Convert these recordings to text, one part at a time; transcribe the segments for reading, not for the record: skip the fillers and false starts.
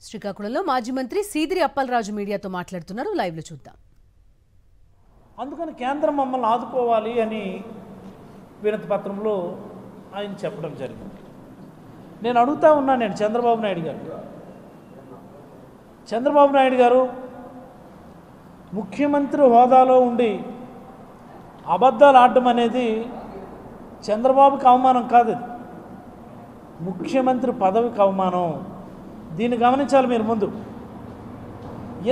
శ్రీకాకుళంలో మాజీ మంత్రి సీదిరి అప్పలరాజు మీడియాతో మాట్లాడుతున్నారు. లైవ్ లో చూద్దాం. అందుకని కేంద్రం మమ్మల్ని ఆదుకోవాలి అని వినతి పత్రంలో ఆయన చెప్పడం జరిగింది. నేను అడుగుతా ఉన్నాను, నేను చంద్రబాబు నాయుడు గారు ముఖ్యమంత్రి హోదాలో ఉండి అబద్ధాలు ఆడడం అనేది చంద్రబాబుకి అవమానం కాదు, ముఖ్యమంత్రి పదవికి అవమానం. దీన్ని గమనించాలి మీరు. ముందు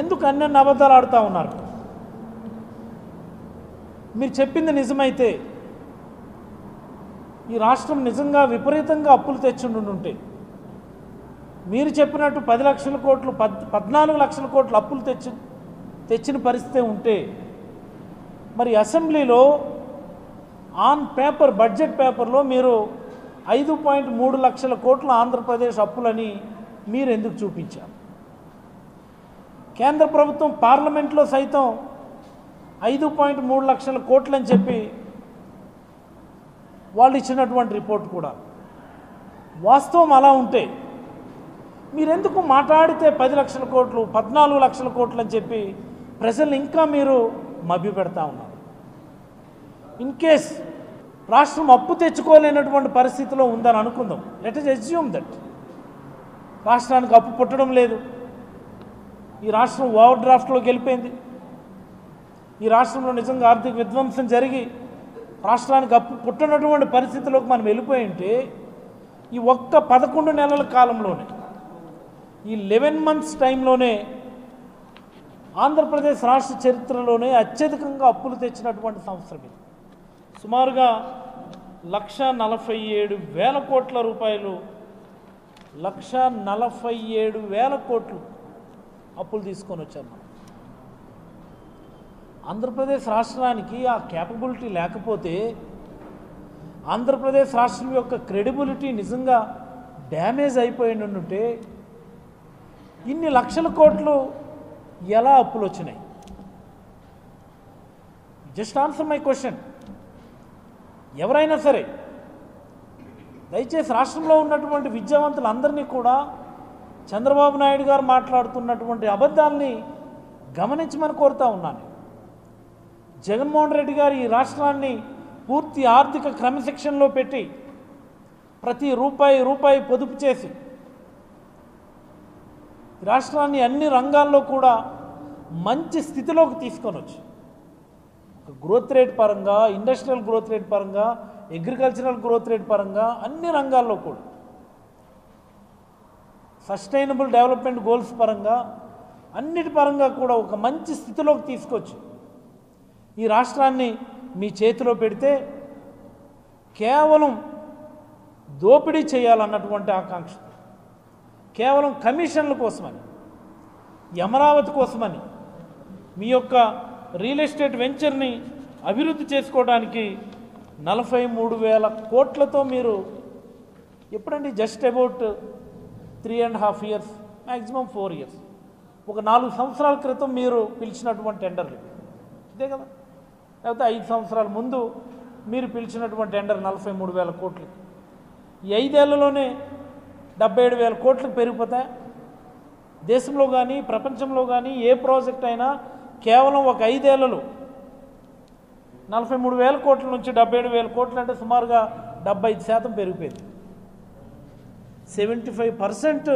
ఎందుకు అన్ని అబద్ధాలు ఆడుతూ ఉన్నారు? మీరు చెప్పింది నిజమైతే ఈ రాష్ట్రం నిజంగా విపరీతంగా అప్పులు తెచ్చుండుంటే, మీరు చెప్పినట్టు 10 లక్షల కోట్లు 14 లక్షల కోట్లు అప్పులు తెచ్చిన పరిస్థితి ఉంటే, మరి అసెంబ్లీలో ఆన్ పేపర్ బడ్జెట్ పేపర్లో మీరు 5.3 లక్షల కోట్ల ఆంధ్రప్రదేశ్ అప్పులని మీరు ఎందుకు చూపించారు? కేంద్ర ప్రభుత్వం పార్లమెంట్లో సైతం 5.3 లక్షల కోట్లని చెప్పి వాళ్ళు ఇచ్చినటువంటి రిపోర్ట్ కూడా వాస్తవం అలా ఉంటే, మీరెందుకు మాట్లాడితే 10 లక్షల కోట్లు 14 లక్షల కోట్లు అని చెప్పి ప్రజల్ని ఇంకా మీరు మభ్యపెడతా ఉన్నారు? ఇన్ కేస్ రాష్ట్రం అప్పు తెచ్చుకోలేనటువంటి పరిస్థితిలో ఉందని అనుకుందాం, లెట్ us assume దట్ రాష్ట్రానికి అప్పు పుట్టడం లేదు, ఈ రాష్ట్రం ఓవర్ డ్రాఫ్ట్లోకి వెళ్ళిపోయింది, ఈ రాష్ట్రంలో నిజంగా ఆర్థిక విధ్వంసం జరిగి రాష్ట్రానికి అప్పు పుట్టనటువంటి పరిస్థితిలోకి మనం వెళ్ళిపోయి ఉంటే, ఈ ఒక్క 11 నెలల కాలంలోనే, ఈ 11 months టైంలోనే ఆంధ్రప్రదేశ్ రాష్ట్ర చరిత్రలోనే అత్యధికంగా అప్పులు తెచ్చినటువంటి సంవత్సరం ఇది. సుమారుగా 1,47,000 కోట్ల రూపాయలు, 1,47,000 కోట్లు అప్పులు తీసుకొని వచ్చారు మనం. ఆంధ్రప్రదేశ్ రాష్ట్రానికి ఆ క్యాపబిలిటీ లేకపోతే, ఆంధ్రప్రదేశ్ రాష్ట్రం యొక్క క్రెడిబిలిటీ నిజంగా డ్యామేజ్ అయిపోయి ఉంటే, ఇన్ని లక్షల కోట్లు ఎలా అప్పులు వచ్చినాయి? Just answer my question. ఎవరైనా సరే దయచేసి రాష్ట్రంలో ఉన్నటువంటి విద్యావంతులందరినీ కూడా చంద్రబాబు నాయుడు గారు మాట్లాడుతున్నటువంటి అబద్ధాలని గమనించమని కోరుతా ఉన్నాను. జగన్మోహన్ రెడ్డి గారు ఈ రాష్ట్రాన్ని పూర్తి ఆర్థిక క్రమశిక్షణలో పెట్టి ప్రతి రూపాయి పొదుపు చేసి రాష్ట్రాన్ని అన్ని రంగాల్లో కూడా మంచి స్థితిలోకి తీసుకొని వచ్చి, గ్రోత్ రేట్ పరంగా, ఇండస్ట్రియల్ గ్రోత్ రేట్ పరంగా, అగ్రికల్చరల్ గ్రోత్ రేట్ పరంగా, అన్ని రంగాల్లో కూడా సస్టైనబుల్ డెవలప్మెంట్ గోల్స్ పరంగా, అన్నిటి పరంగా కూడా ఒక మంచి స్థితిలోకి తీసుకొచ్చి ఈ రాష్ట్రాన్ని మీ చేతిలో పెడితే, కేవలం దోపిడీ చేయాలన్నటువంటి ఆకాంక్ష, కేవలం కమిషన్ల కోసమని, అమరావతి కోసమని, మీ యొక్క రియల్ ఎస్టేట్ వెంచర్ని అభివృద్ధి చేసుకోవడానికి 43,000 కోట్లతో మీరు ఎప్పుడండి, just about 3.5 years, maximum 4 years, ఒక 4 సంవత్సరాల క్రితం మీరు పిలిచినటువంటి టెండర్లు ఇదే కదా, లేకపోతే 5 సంవత్సరాల ముందు మీరు పిలిచినటువంటి టెండర్ 43,000 కోట్లు. ఈ 5 ఏళ్లలోనే 77,000 కోట్లకు పెరిగిపోతాయి. దేశంలో కానీ ప్రపంచంలో కానీ ఏ ప్రాజెక్ట్ అయినా కేవలం ఒక 5 ఏళ్లలో 43,000 కోట్ల నుంచి 77,000 కోట్లు అంటే సుమారుగా 75% పెరిగిపోయింది. 75%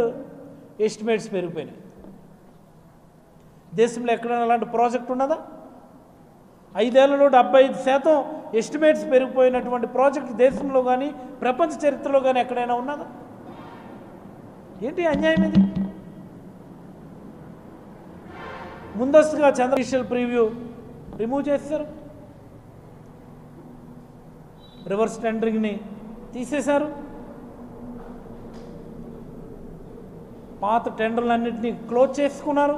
ఎస్టిమేట్స్ పెరిగిపోయినాయి. దేశంలో ఎక్కడైనా అలాంటి ప్రాజెక్ట్ ఉన్నదా? 5 ఏళ్లలో 75% ఎస్టిమేట్స్ పెరిగిపోయినటువంటి ప్రాజెక్ట్ దేశంలో కానీ ప్రపంచ చరిత్రలో కానీ ఎక్కడైనా ఉన్నదా? ఏంటి అన్యాయం ఇది? ముందస్తుగా చంద్రశేఖర్ ప్రివ్యూ రిమూవ్ చేశారు, రివర్స్ టెండరింగ్ని తీసేశారు, పాత టెండర్లన్నింటినీ క్లోజ్ చేసుకున్నారు.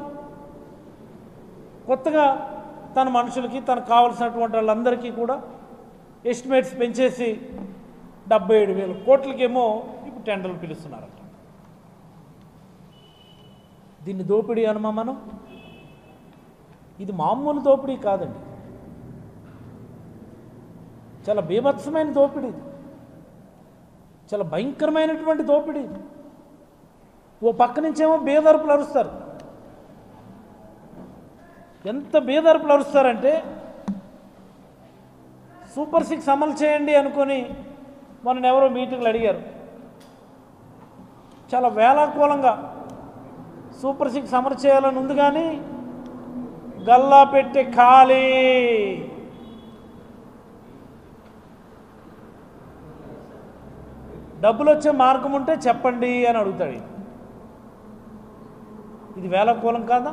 కొత్తగా తన మనుషులకి తనకు కావాల్సినటువంటి వాళ్ళందరికీ కూడా ఎస్టిమేట్స్ పెంచేసి 77,000 కోట్లకేమో ఇప్పుడు టెండర్లు పిలుస్తున్నారట. దీన్ని దోపిడీ అనమా మనం? ఇది మామూలు దోపిడీ కాదండి, చాలా బీభత్సమైన దోపిడీ, చాలా భయంకరమైనటువంటి దోపిడీ. ఓ పక్క నుంచేమో బేదరుపులు అరుస్తారు. ఎంత బేదరుపులు అరుస్తారంటే సూపర్ 6 అమలు చేయండి అనుకొని మొన్న ఎవరో మీటింగ్లు అడిగారు. చాలా వేలాకూలంగా సూపర్ 6 అమలు చేయాలని ఉంది, కానీ గల్లా పెట్టి ఖాళీ. డబ్బులు వచ్చే మార్గం ఉంటే చెప్పండి అని అడుగుతాడు. ఇది వేలాకూలం కాదా?